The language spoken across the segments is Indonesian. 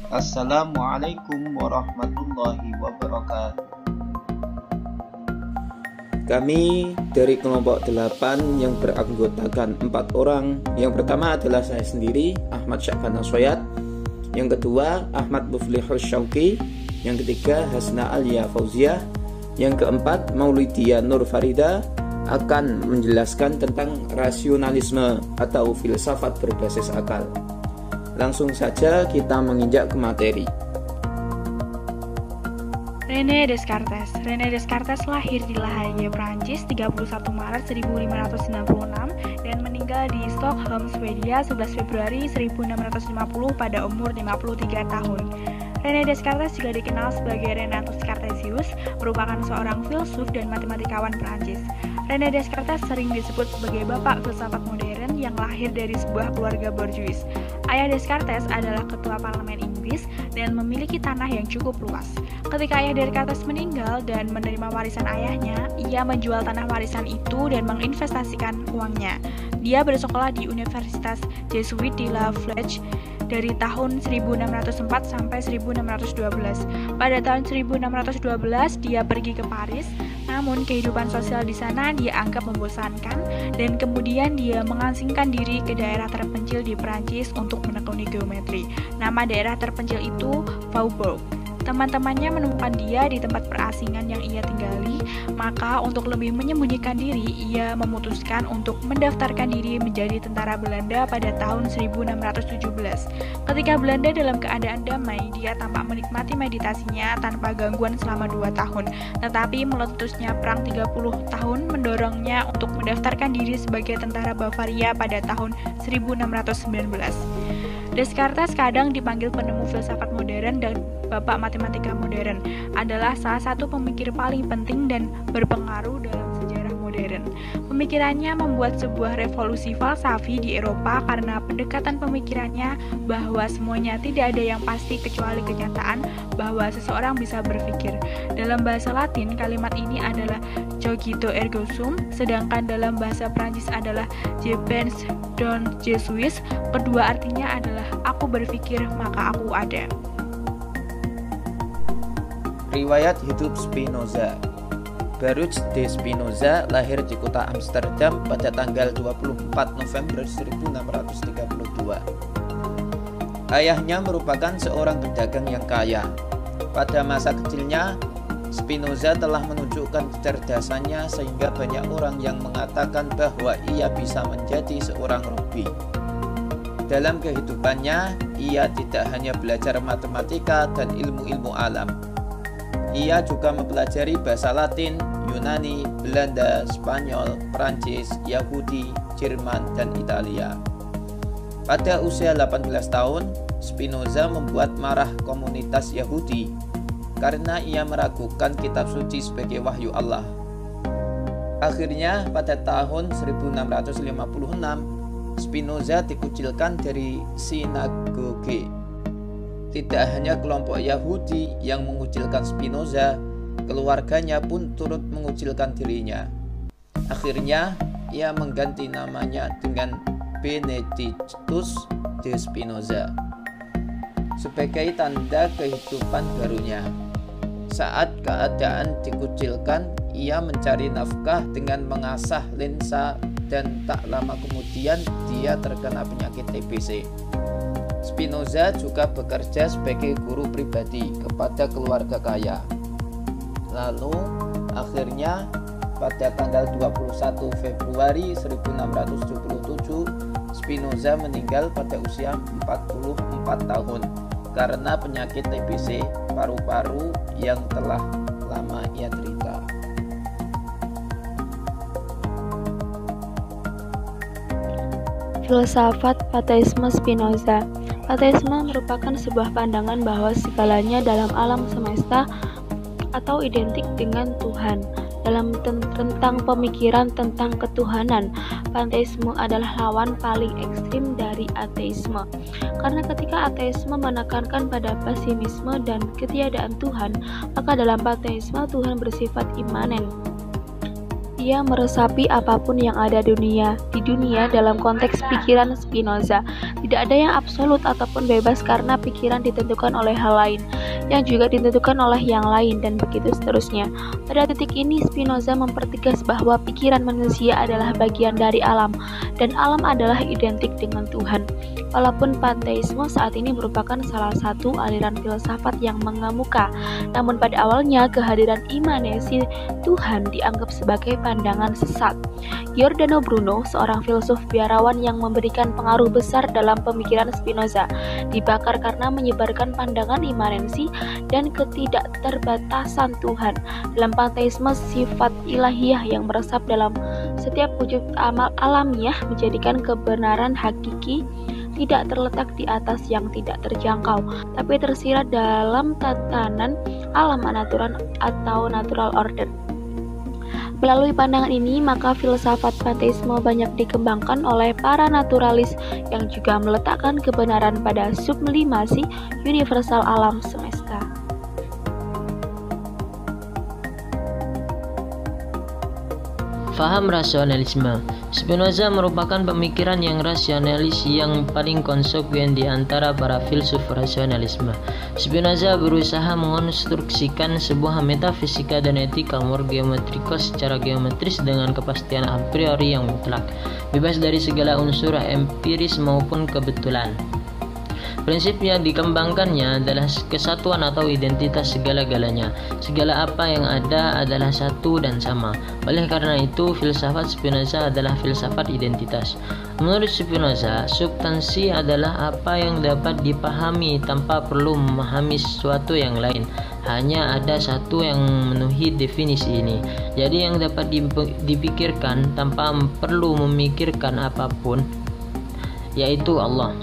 Assalamualaikum warahmatullahi wabarakatuh. Kami dari kelompok 8 yang beranggotakan 4 orang. Yang pertama adalah saya sendiri, Ahmad Syakban Aswayat. Yang kedua, Ahmad Muflihus Syauqi. Yang ketiga, Hasna Alia Fauziah. Yang keempat, Maulidia Nur Farida akan menjelaskan tentang rasionalisme atau filsafat berbasis akal. Langsung saja kita menginjak ke materi. René Descartes. René Descartes lahir di La Haye, Prancis 31 Maret 1596 dan meninggal di Stockholm, Swedia 11 Februari 1650 pada umur 53 tahun. René Descartes juga dikenal sebagai Renatus Cartesius, merupakan seorang filsuf dan matematikawan Prancis. René Descartes sering disebut sebagai bapak filsafat modern yang lahir dari sebuah keluarga borjuis. Ayah Descartes adalah ketua parlemen Inggris dan memiliki tanah yang cukup luas. Ketika ayah Descartes meninggal dan menerima warisan ayahnya, ia menjual tanah warisan itu dan menginvestasikan uangnya. Dia bersekolah di Universitas Jesuit di La Flèche dari tahun 1604 sampai 1612. Pada tahun 1612 dia pergi ke Paris, namun kehidupan sosial di sana dia anggap membosankan dan kemudian dia mengasingkan diri ke daerah terpencil di Prancis untuk menekuni geometri. Nama daerah terpencil itu Faubourg. Teman-temannya menemukan dia di tempat perasingan yang ia tinggali, maka untuk lebih menyembunyikan diri, ia memutuskan untuk mendaftarkan diri menjadi tentara Belanda pada tahun 1617. Ketika Belanda dalam keadaan damai, dia tampak menikmati meditasinya tanpa gangguan selama 2 tahun. Tetapi meletusnya perang 30 tahun mendorongnya untuk mendaftarkan diri sebagai tentara Bavaria pada tahun 1619. Descartes kadang dipanggil penemu filsafat modern dan bapak matematika modern, adalah salah satu pemikir paling penting dan berpengaruh dalam sejarah modern. Pemikirannya membuat sebuah revolusi falsafi di Eropa karena pendekatan pemikirannya bahwa semuanya tidak ada yang pasti kecuali kenyataan bahwa seseorang bisa berpikir. Dalam bahasa Latin, kalimat ini adalah cogito ergo sum, sedangkan dalam bahasa Prancis adalah je pense donc je suis. Kedua artinya adalah aku berpikir maka aku ada. Riwayat hidup Spinoza. Baruch de Spinoza lahir di kota Amsterdam pada tanggal 24 November 1632. Ayahnya merupakan seorang pedagang yang kaya. Pada masa kecilnya, Spinoza telah menunjukkan kecerdasannya sehingga banyak orang yang mengatakan bahwa ia bisa menjadi seorang rabi. Dalam kehidupannya, ia tidak hanya belajar matematika dan ilmu-ilmu alam. Ia juga mempelajari bahasa Latin, Yunani, Belanda, Spanyol, Prancis, Yahudi, Jerman, dan Italia. Pada usia 18 tahun, Spinoza membuat marah komunitas Yahudi karena ia meragukan kitab suci sebagai wahyu Allah. Akhirnya, pada tahun 1656, Spinoza dikucilkan dari sinagoge. Tidak hanya kelompok Yahudi yang mengucilkan Spinoza, keluarganya pun turut mengucilkan dirinya. Akhirnya, ia mengganti namanya dengan Benedictus de Spinoza sebagai tanda kehidupan barunya. Saat keadaan dikucilkan, ia mencari nafkah dengan mengasah lensa dan tak lama kemudian dia terkena penyakit TBC. Spinoza juga bekerja sebagai guru pribadi kepada keluarga kaya. Lalu, akhirnya pada tanggal 21 Februari 1677, Spinoza meninggal pada usia 44 tahun karena penyakit TBC paru-paru yang telah lama ia derita. Filsafat Pateisme Spinoza. Pateisme merupakan sebuah pandangan bahwa segalanya dalam alam semesta atau identik dengan Tuhan. Dalam tentang pemikiran tentang ketuhanan, panteisme adalah lawan paling ekstrim dari ateisme. Karena ketika ateisme menekankan pada pesimisme dan ketiadaan Tuhan, maka dalam panteisme Tuhan bersifat imanen. Ia meresapi apapun yang ada di dunia dalam konteks pikiran Spinoza. Di Tidak ada yang absolut ataupun bebas karena pikiran ditentukan oleh hal lain, yang juga ditentukan oleh yang lain, dan begitu seterusnya. Pada titik ini, Spinoza mempertegas bahwa pikiran manusia adalah bagian dari alam, dan alam adalah identik dengan Tuhan. Walaupun panteisme saat ini merupakan salah satu aliran filsafat yang mengemuka, namun pada awalnya kehadiran imanensi Tuhan dianggap sebagai pandangan sesat. Giordano Bruno, seorang filsuf biarawan yang memberikan pengaruh besar dalam pemikiran Spinoza, dibakar karena menyebarkan pandangan imanensi dan ketidakterbatasan Tuhan. Dalam panteisme, sifat ilahiyah yang meresap dalam setiap wujud alamiah menjadikan kebenaran hakiki tidak terletak di atas yang tidak terjangkau, tapi tersirat dalam tatanan alam anaturan atau natural order. Melalui pandangan ini, maka filsafat panteisme banyak dikembangkan oleh para naturalis yang juga meletakkan kebenaran pada sublimasi universal alam semesta. Faham rasionalisme. Spinoza merupakan pemikiran yang rasionalis yang paling konsekuen di antara para filsuf rasionalisme. Spinoza berusaha mengonstruksikan sebuah metafisika dan etika morgeometrikos secara geometris dengan kepastian a priori yang mutlak, bebas dari segala unsur empiris maupun kebetulan. Prinsip yang dikembangkannya adalah kesatuan atau identitas segala-galanya. Segala apa yang ada adalah satu dan sama. Oleh karena itu, filsafat Spinoza adalah filsafat identitas. Menurut Spinoza, substansi adalah apa yang dapat dipahami tanpa perlu memahami sesuatu yang lain. Hanya ada satu yang memenuhi definisi ini. Jadi yang dapat dipikirkan tanpa perlu memikirkan apapun, yaitu Allah.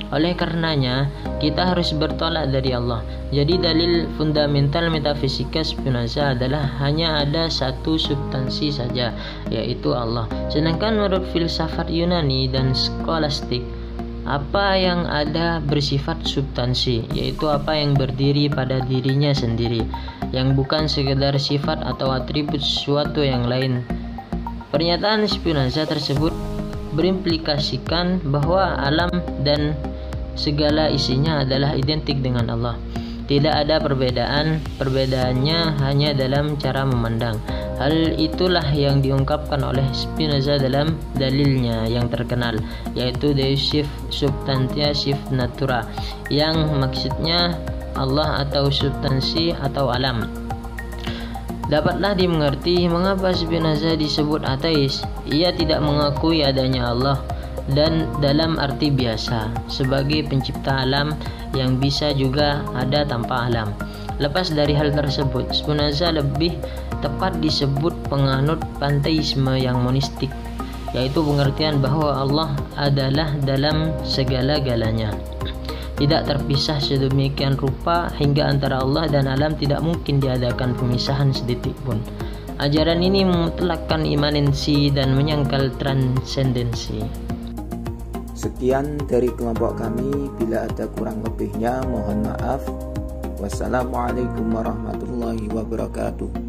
Oleh karenanya, kita harus bertolak dari Allah. Jadi dalil fundamental metafisika Spinoza adalah hanya ada satu substansi saja, yaitu Allah. Sedangkan menurut filsafat Yunani dan skolastik, apa yang ada bersifat substansi, yaitu apa yang berdiri pada dirinya sendiri, yang bukan sekedar sifat atau atribut sesuatu yang lain. Pernyataan Spinoza tersebut berimplikasikan bahwa alam dan segala isinya adalah identik dengan Allah. Tidak ada perbedaan, perbedaannya hanya dalam cara memandang. Hal itulah yang diungkapkan oleh Spinoza dalam dalilnya yang terkenal, yaitu Deus substantia sive natura, yang maksudnya Allah atau substansi atau alam. Dapatlah dimengerti mengapa Spinoza disebut ateis. Ia tidak mengakui adanya Allah dan dalam arti biasa sebagai pencipta alam yang bisa juga ada tanpa alam. Lepas dari hal tersebut, Spinoza lebih tepat disebut penganut panteisme yang monistik, yaitu pengertian bahwa Allah adalah dalam segala-galanya, tidak terpisah sedemikian rupa hingga antara Allah dan alam tidak mungkin diadakan pemisahan sedetik pun. Ajaran ini memutlakkan imanensi dan menyangkal transendensi. Sekian dari kelompok kami. Bila ada kurang lebihnya mohon maaf. Wassalamualaikum warahmatullahi wabarakatuh.